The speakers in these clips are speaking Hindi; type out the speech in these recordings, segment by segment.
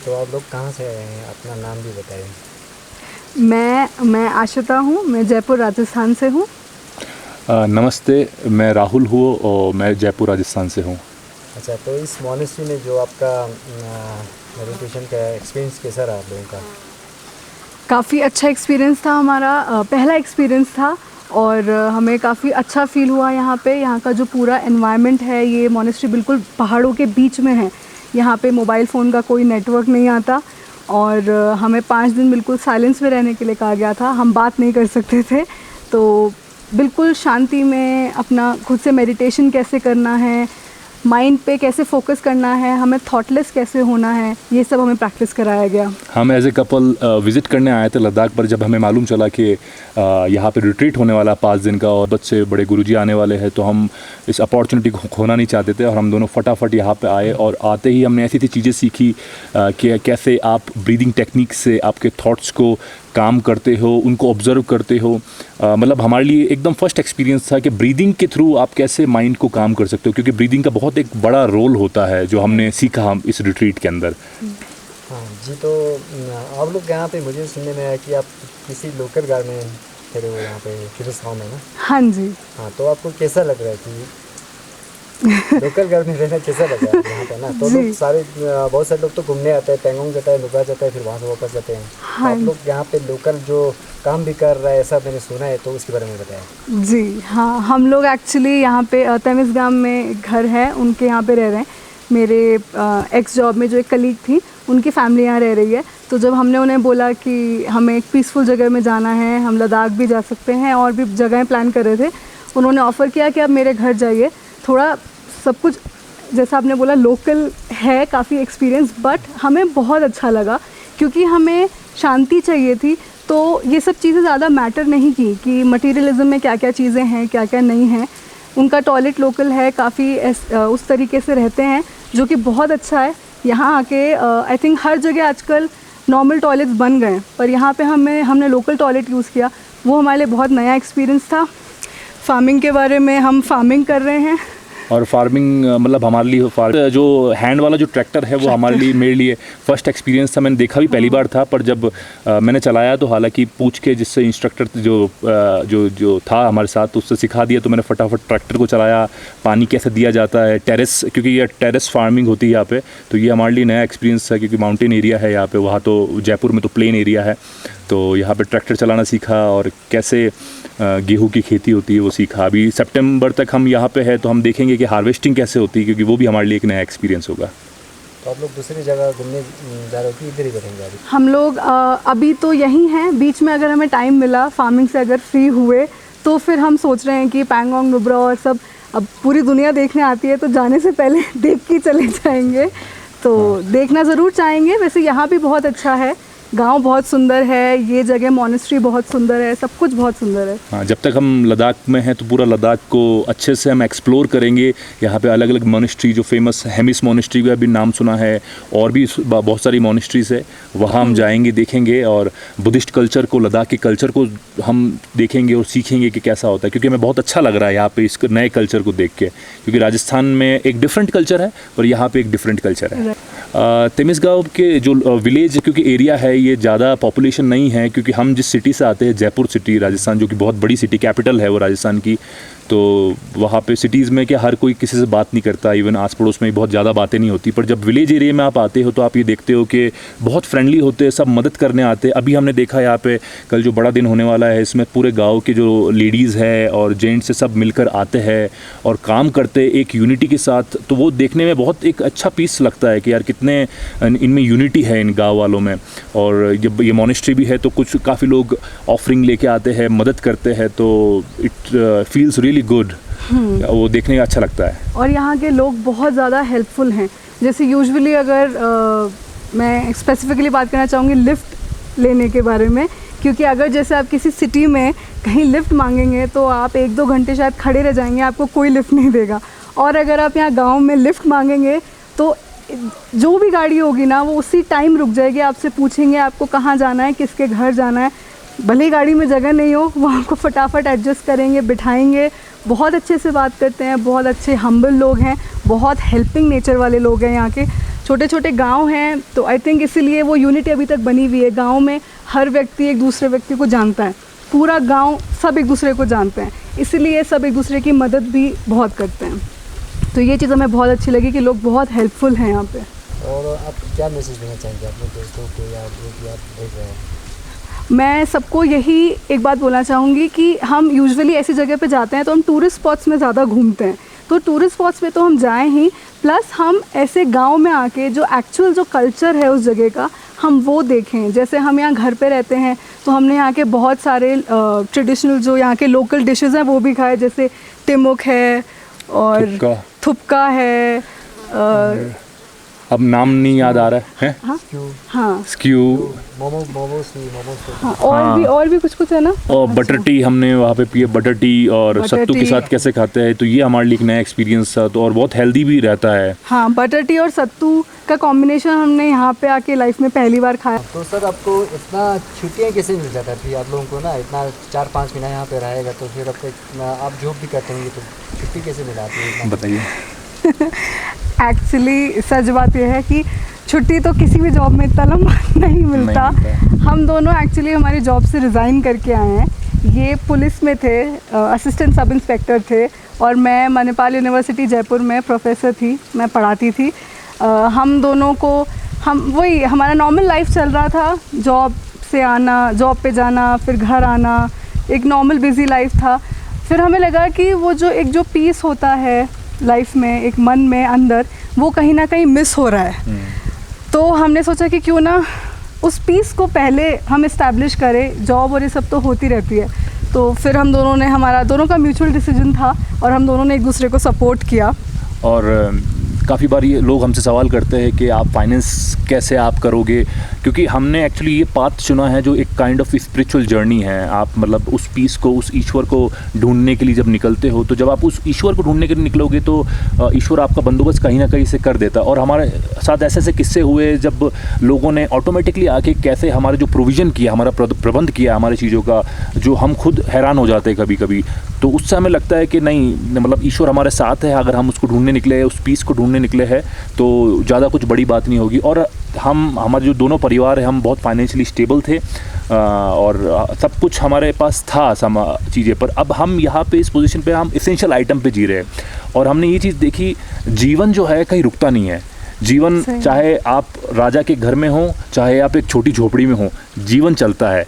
तो आप लोग कहाँ से आए हैं, अपना नाम भी बताइए। मैं आशिता हूँ, मैं जयपुर राजस्थान से हूँ। नमस्ते, मैं राहुल हूँ और मैं जयपुर राजस्थान से हूँ। अच्छा, तो इस मॉनेस्ट्री में जो आपका मेडिटेशन का एक्सपीरियंस कैसा रहा आप लोगों का? काफ़ी अच्छा एक्सपीरियंस था हमारा, पहला एक्सपीरियंस था और हमें काफ़ी अच्छा फील हुआ यहाँ पे। यहाँ का जो पूरा एनवायरनमेंट है, ये मॉनेस्ट्री बिल्कुल पहाड़ों के बीच में है। यहाँ पे मोबाइल फ़ोन का कोई नेटवर्क नहीं आता और हमें 5 दिन बिल्कुल साइलेंस में रहने के लिए कहा गया था। हम बात नहीं कर सकते थे, तो बिल्कुल शांति में अपना खुद से मेडिटेशन कैसे करना है, माइंड पे कैसे फोकस करना है, हमें थॉटलेस कैसे होना है, ये सब हमें प्रैक्टिस कराया गया। हम एज ए कपल विज़िट करने आए थे लद्दाख पर। जब हमें मालूम चला कि यहाँ पे रिट्रीट होने वाला 5 दिन का और बच्चे बड़े गुरुजी आने वाले हैं, तो हम इस अपॉर्चुनिटी को खोना नहीं चाहते थे और हम दोनों फटाफट यहाँ पे आए। और आते ही हमने ऐसी चीज़ें सीखी कि कैसे आप ब्रीदिंग टेक्निक से आपके थॉट्स को काम करते हो, उनको ऑब्ज़र्व करते हो। मतलब हमारे लिए एकदम फर्स्ट एक्सपीरियंस था कि ब्रीदिंग के थ्रू आप कैसे माइंड को काम कर सकते हो, क्योंकि ब्रीदिंग का बहुत एक बड़ा रोल होता है जो हमने सीखा हम इस रिट्रीट के अंदर। हाँ जी, तो आप लोग यहाँ पे मुझे सुनने में आया कि आप किसी लोकल गाँव में ठहरे हो यहाँ पे किर्गिस्तान में ना? हाँ जी। हाँ, तो आपको कैसा लग रहा है कि लोकल गाँव में रहना कैसा लग रहा है यहाँ पे ना? तो लोग सारे बहुत सारे लोग तो घूमने आते हैं, पेंगोंग जाता है, नुब्रा जाता है, फिर वहाँ से वापस जाते हैं। हाँ। तो आप लोग यहाँ पे लोकल जो काम भी कर रहा है ऐसा मैंने सुना है, तो उसके बारे में बताया। जी हाँ, हम लोग एक्चुअली यहाँ पे तमिज़ गांव में घर है, उनके यहाँ पे रह रहे हैं। मेरे एक्स जॉब में जो एक कलीग थी, उनकी फैमिली यहाँ रह रही है। तो जब हमने उन्हें बोला कि हमें एक पीसफुल जगह में जाना है, हम लद्दाख भी जा सकते हैं और भी जगहें प्लान कर रहे थे, उन्होंने ऑफ़र किया कि आप मेरे घर जाइए। थोड़ा सब कुछ जैसा आपने बोला लोकल है, काफ़ी एक्सपीरियंस, बट हमें बहुत अच्छा लगा क्योंकि हमें शांति चाहिए थी। तो ये सब चीज़ें ज़्यादा मैटर नहीं की कि मटीरियलिज्म में क्या क्या चीज़ें हैं, क्या क्या नहीं हैं। उनका टॉयलेट लोकल है, काफ़ी उस तरीके से रहते हैं, जो कि बहुत अच्छा है। यहाँ आके आई थिंक हर जगह आजकल नॉर्मल टॉयलेट्स बन गए हैं, पर यहाँ पे हमने लोकल टॉयलेट यूज़ किया, वो हमारे लिए बहुत नया एक्सपीरियंस था। फार्मिंग के बारे में, हम फार्मिंग कर रहे हैं और फार्मिंग मतलब हमारे लिए जो हैंड वाला जो ट्रैक्टर है वो हमारे लिए मेरे लिए फर्स्ट एक्सपीरियंस था। मैंने देखा भी पहली बार था, पर जब मैंने चलाया तो हालांकि पूछ के जिससे इंस्ट्रक्टर जो था हमारे साथ, तो उससे सिखा दिया। तो मैंने फटाफट ट्रैक्टर को चलाया, पानी कैसे दिया जाता है, टेरेस, क्योंकि ये टेरेस फार्मिंग होती है यहाँ पे, तो ये हमारे लिए नया एक्सपीरियंस था क्योंकि माउंटेन एरिया है यहाँ पे। वहाँ तो जयपुर में तो प्लेन एरिया है, तो यहाँ पे ट्रैक्टर चलाना सीखा और कैसे गेहूं की खेती होती है वो सीखा। अभी सितंबर तक हम यहाँ पे है, तो हम देखेंगे कि हार्वेस्टिंग कैसे होती है, क्योंकि वो भी हमारे लिए एक नया एक्सपीरियंस होगा। तो आप लोग दूसरी जगह घूमने जा रहे हो कि इधर ही करेंगे अभी? हम लोग अभी तो यहीं हैं, बीच में अगर हमें टाइम मिला, फार्मिंग से अगर फ्री हुए, तो फिर हम सोच रहे हैं कि पैंगोंग, नुब्रा और सब, अब पूरी दुनिया देखने आती है तो जाने से पहले देख के चले जाएंगे। तो देखना ज़रूर चाहेंगे। वैसे यहाँ भी बहुत अच्छा है, गांव बहुत सुंदर है, ये जगह मॉनेस्ट्री बहुत सुंदर है, सब कुछ बहुत सुंदर है। हाँ, जब तक हम लद्दाख में हैं तो पूरा लद्दाख को अच्छे से हम एक्सप्लोर करेंगे। यहाँ पे अलग अलग मॉनेस्ट्री, जो फेमस हेमिस मॉनेस्ट्री का भी नाम सुना है, और भी बहुत सारी मॉनेस्ट्रीज है, वहाँ हम जाएंगे, देखेंगे और बुद्धिस्ट कल्चर को, लद्दाख के कल्चर को हम देखेंगे और सीखेंगे कि कैसा होता है। क्योंकि हमें बहुत अच्छा लग रहा है यहाँ पे इस नए कल्चर को देख के, क्योंकि राजस्थान में एक डिफरेंट कल्चर है और यहाँ पे एक डिफरेंट कल्चर है। तमिज़ गाँव के जो विलेज, क्योंकि एरिया है, ये ज़्यादा पॉपुलेशन नहीं है, क्योंकि हम जिस सिटी से आते हैं, जयपुर सिटी राजस्थान, जो कि बहुत बड़ी सिटी, कैपिटल है वो राजस्थान की, तो वहाँ पे सिटीज़ में क्या हर कोई किसी से बात नहीं करता, इवन आस पड़ोस में बहुत ज़्यादा बातें नहीं होती। पर जब विलेज एरिया में आप आते हो तो आप ये देखते हो कि बहुत फ्रेंडली होते हैं, सब मदद करने आते हैं। अभी हमने देखा यहाँ पे कल जो बड़ा दिन होने वाला है, इसमें पूरे गाँव के जो लेडीज़ है और जेंट्स से सब मिलकर आते हैं और काम करते हैं एक यूनिटी के साथ। तो वो देखने में बहुत एक अच्छा पीस लगता है कि यार कितने इनमें यूनिटी है इन गाँव वालों में। और जब ये मॉनेस्ट्री भी है तो कुछ काफ़ी लोग ऑफरिंग लेके आते हैं, मदद करते हैं, तो इट फील्स रियली गुड। वो देखने का अच्छा लगता है। और यहाँ के लोग बहुत ज़्यादा हेल्पफुल हैं। जैसे यूजुअली अगर मैं स्पेसिफिकली बात करना चाहूँगी लिफ्ट लेने के बारे में, क्योंकि अगर जैसे आप किसी सिटी में कहीं लिफ्ट मांगेंगे तो आप 1-2 घंटे शायद खड़े रह जाएंगे, आपको कोई लिफ्ट नहीं देगा। और अगर आप यहाँ गाँव में लिफ्ट मांगेंगे तो जो भी गाड़ी होगी ना, वो उसी टाइम रुक जाएगी, आपसे पूछेंगे आपको कहाँ जाना है, किसके घर जाना है। भले ही गाड़ी में जगह नहीं हो, वो आपको फटाफट एडजस्ट करेंगे, बिठाएंगे, बहुत अच्छे से बात करते हैं, बहुत अच्छे हम्बल लोग हैं, बहुत हेल्पिंग नेचर वाले लोग हैं यहाँ के। छोटे छोटे गांव हैं, तो आई थिंक इसीलिए वो यूनिटी अभी तक बनी हुई है। गांव में हर व्यक्ति एक दूसरे व्यक्ति को जानता है, पूरा गांव सब एक दूसरे को जानते हैं, इसीलिए सब एक दूसरे की मदद भी बहुत करते हैं। तो ये चीज़ हमें बहुत अच्छी लगी कि लोग बहुत हेल्पफुल हैं यहाँ पे। और आप क्या मैसेज देना चाहेंगे अपने दोस्तों को या जो कि आप देख रहे हैं? मैं सबको यही एक बात बोलना चाहूँगी कि हम यूजुअली ऐसी जगह पे जाते हैं तो हम टूरिस्ट स्पॉट्स में ज़्यादा घूमते हैं, तो टूरिस्ट स्पॉट्स पे तो हम जाएं ही, प्लस हम ऐसे गांव में आके जो एक्चुअल जो कल्चर है उस जगह का हम वो देखें। जैसे हम यहाँ घर पे रहते हैं तो हमने यहाँ के बहुत सारे ट्रेडिशनल जो यहाँ के लोकल डिशेस हैं वो भी खाए, जैसे टिमुक है और थुपका है, अब नाम नहीं याद आ रहा है, हाँ स्क्यू, हाँ, और भी कुछ है ना, और बटर टी हमने वहाँ पे पिए, बटर टी और बटर सत्तू के टी। साथ कैसे खाते हैं, तो ये हमारे लिए एक नया एक्सपीरियंस था, तो और बहुत हेल्दी भी रहता है। हाँ, बटर टी और सत्तू का कॉम्बिनेशन हमने यहाँ पे आके लाइफ में पहली बार खाया। तो सर आपको इतना छुट्टियाँ कैसे मिल जाता है? फिर आप लोगों को ना इतना 4-5 महीना यहाँ पे रहेगा, तो फिर आप जॉब भी करते होंगे, तो छुट्टी कैसे मिलाती है? बताइए। एक्चुअली सच बात यह है कि छुट्टी तो किसी भी जॉब में इतना लंबा नहीं मिलता। हम दोनों एक्चुअली हमारी जॉब से रिज़ाइन करके आए हैं। ये पुलिस में थे, असिस्टेंट सब इंस्पेक्टर थे, और मैं मणिपाल यूनिवर्सिटी जयपुर में प्रोफेसर थी, मैं पढ़ाती थी। हम दोनों को वही हमारा नॉर्मल लाइफ चल रहा था, जॉब से आना, जॉब पे जाना, फिर घर आना, एक नॉर्मल बिज़ी लाइफ था। फिर हमें लगा कि वो जो पीस होता है लाइफ में, एक मन में अंदर, वो कहीं ना कहीं मिस हो रहा है। तो हमने सोचा कि क्यों ना उस पीस को पहले हम इस्टेब्लिश करें। जॉब और ये सब तो होती रहती है, तो फिर हम दोनों ने, हमारा दोनों का म्यूचुअल डिसीजन था और हम दोनों ने एक दूसरे को सपोर्ट किया। और काफ़ी बार ये लोग हमसे सवाल करते हैं कि आप फाइनेंस कैसे आप करोगे, क्योंकि हमने एक्चुअली ये पाथ चुना है जो एक काइंड ऑफ स्पिरिचुअल जर्नी है। आप मतलब उस पीस को, उस ईश्वर को ढूंढने के लिए जब निकलते हो, तो जब आप उस ईश्वर को ढूंढने के लिए निकलोगे तो ईश्वर आपका बंदोबस्त कहीं ना कहीं से कर देता है। और हमारे साथ ऐसे ऐसे किस्से हुए जब लोगों ने ऑटोमेटिकली आके कैसे हमारे जो प्रोविज़न किया, हमारा प्रबंध किया हमारे चीज़ों का, जो हम खुद हैरान हो जाते हैं कभी कभी। तो उससे हमें लगता है कि नहीं, मतलब ईश्वर हमारे साथ है। अगर हम उसको ढूंढने निकले, उस पीस को ढूंढने निकले हैं, तो ज़्यादा कुछ बड़ी बात नहीं होगी। और हमारे जो दोनों परिवार है, हम बहुत फाइनेंशियली स्टेबल थे और सब कुछ हमारे पास था चीज़ें पर। अब हम यहाँ पे इस पोजीशन पे हम एसेंशियल आइटम पे जी रहे हैं, और हमने ये चीज़ देखी, जीवन जो है कहीं रुकता नहीं है। जीवन चाहे आप राजा के घर में हो, चाहे आप एक छोटी झोपड़ी में हो, जीवन चलता है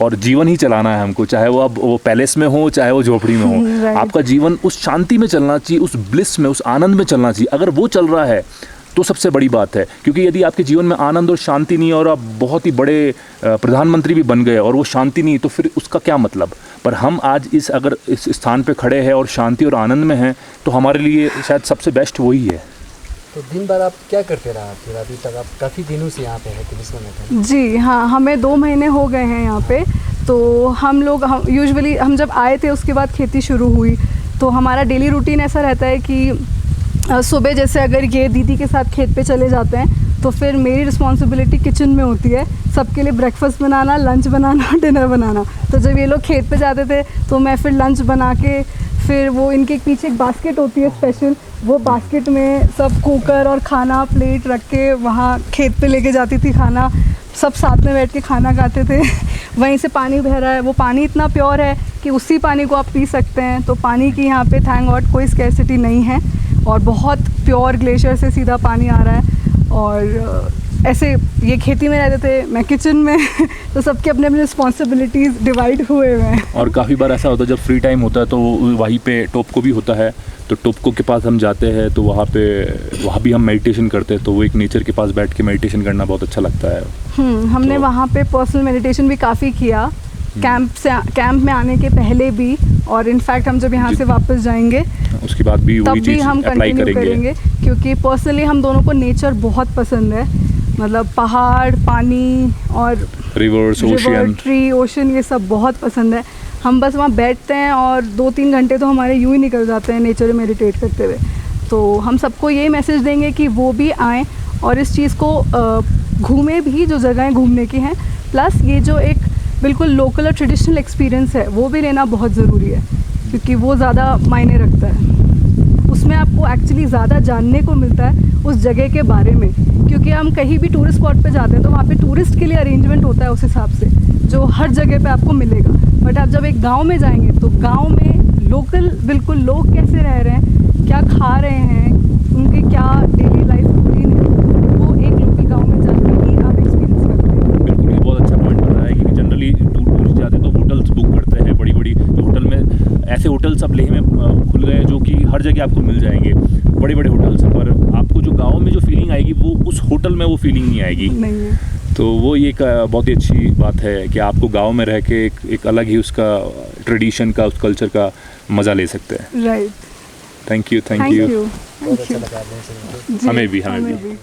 और जीवन ही चलाना है हमको, चाहे वो अब वो पैलेस में हो, चाहे वो झोपड़ी में हो। आपका जीवन उस शांति में चलना चाहिए, उस ब्लिस में, उस आनंद में चलना चाहिए। अगर वो चल रहा है तो सबसे बड़ी बात है, क्योंकि यदि आपके जीवन में आनंद और शांति नहीं है और आप बहुत ही बड़े प्रधानमंत्री भी बन गए और वो शांति नहीं, तो फिर उसका क्या मतलब। पर हम आज अगर इस स्थान पे खड़े हैं और शांति और आनंद में हैं, तो हमारे लिए शायद सबसे बेस्ट वही है। तो दिन भर आप क्या करते रहा फिर अभी तक? आप काफ़ी दिनों से यहाँ पे है पुलिस में? जी हाँ, हमें 2 महीने हो गए हैं यहाँ पे। तो हम यूजुअली हम जब आए थे उसके बाद खेती शुरू हुई, तो हमारा डेली रूटीन ऐसा रहता है कि सुबह जैसे अगर ये दीदी के साथ खेत पे चले जाते हैं, तो फिर मेरी रिस्पॉन्सिबिलिटी किचन में होती है, सबके लिए ब्रेकफास्ट बनाना, लंच बनाना, डिनर बनाना। तो जब ये लोग खेत पे जाते थे तो मैं फिर लंच बना के, फिर वो इनके पीछे एक बास्केट होती है स्पेशल, वो बास्केट में सब कुकर और खाना प्लेट रख के वहाँ खेत पे लेके जाती थी खाना। सब साथ में बैठ के खाना खाते थे। वहीं से पानी बह रहा है, वो पानी इतना प्योर है कि उसी पानी को आप पी सकते हैं। तो पानी की यहाँ पे थैंक गॉड कोई स्कैरसिटी नहीं है, और बहुत प्योर ग्लेशियर से सीधा पानी आ रहा है। और ऐसे ये खेती में रहते थे, मैं किचन में तो सबके अपने अपने रिस्पॉन्सिबिलिटीज़ डिवाइड हुए हुए हैं। और काफ़ी बार ऐसा होता है जब फ्री टाइम होता है तो वहीं पे टोपको भी होता है, तो टोपको के पास हम जाते हैं, तो वहाँ भी हम मेडिटेशन करते हैं। तो वो एक नेचर के पास बैठ के मेडिटेशन करना बहुत अच्छा लगता है। हमने वहाँ पे पर्सनल मेडिटेशन भी काफ़ी किया, कैंप में आने के पहले भी, और इनफैक्ट हम जब यहाँ से वापस जाएंगे उसके बाद भी वही चीज़ हम अप्लाई करेंगे, क्योंकि पर्सनली हम दोनों को नेचर बहुत पसंद है। मतलब पहाड़, पानी और रिवर्स, ओशन, ट्री, ओशन, ये सब बहुत पसंद है। हम बस वहाँ बैठते हैं और 2-3 घंटे तो हमारे यूँ ही निकल जाते हैं नेचर में मेडिटेट करते हुए। तो हम सबको यही मैसेज देंगे कि वो भी आएँ और इस चीज़ को घूमें भी, जो जगहें घूमने की हैं, प्लस ये जो एक बिल्कुल लोकल और ट्रेडिशनल एक्सपीरियंस है वो भी लेना बहुत ज़रूरी है, क्योंकि वो ज़्यादा मायने रखता है। उसमें आपको एक्चुअली ज़्यादा जानने को मिलता है उस जगह के बारे में, क्योंकि हम कहीं भी टूरिस्ट स्पॉट पे जाते हैं तो वहाँ पे टूरिस्ट के लिए अरेंजमेंट होता है उस हिसाब से जो हर जगह पे आपको मिलेगा। बट आप जब एक गांव में जाएंगे तो गांव में लोकल बिल्कुल लोग कैसे रह रहे हैं, क्या खा रहे हैं, उनके क्या डेली लाइफ रूटीन है, वो एक लोकल गांव में जाकर ही आप एक्सपीरियंस करते हैं। बिल्कुल, ये बहुत अच्छा पॉइंट बताया है कि जनरली टूरिस्ट जाते हैं तो होटल्स बुक करते हैं, बड़ी बड़ी होटल में, ऐसे होटल्स अब लेह में खुल गए हैं जो कि हर जगह आपको मिल जाएंगे, बड़े बड़े होटल्स हैं, पर आपको जो गांव में जो फीलिंग आएगी वो उस होटल में वो फीलिंग नहीं आएगी। नहीं है। तो वो ये एक बहुत ही अच्छी बात है कि आपको गांव में रह के एक अलग ही उसका ट्रेडिशन का, उस कल्चर का मज़ा ले सकते हैं। Right. Thank you. Thank you. बहुत अच्छा लगा आपने सुन के। जी, हमें भी। भी।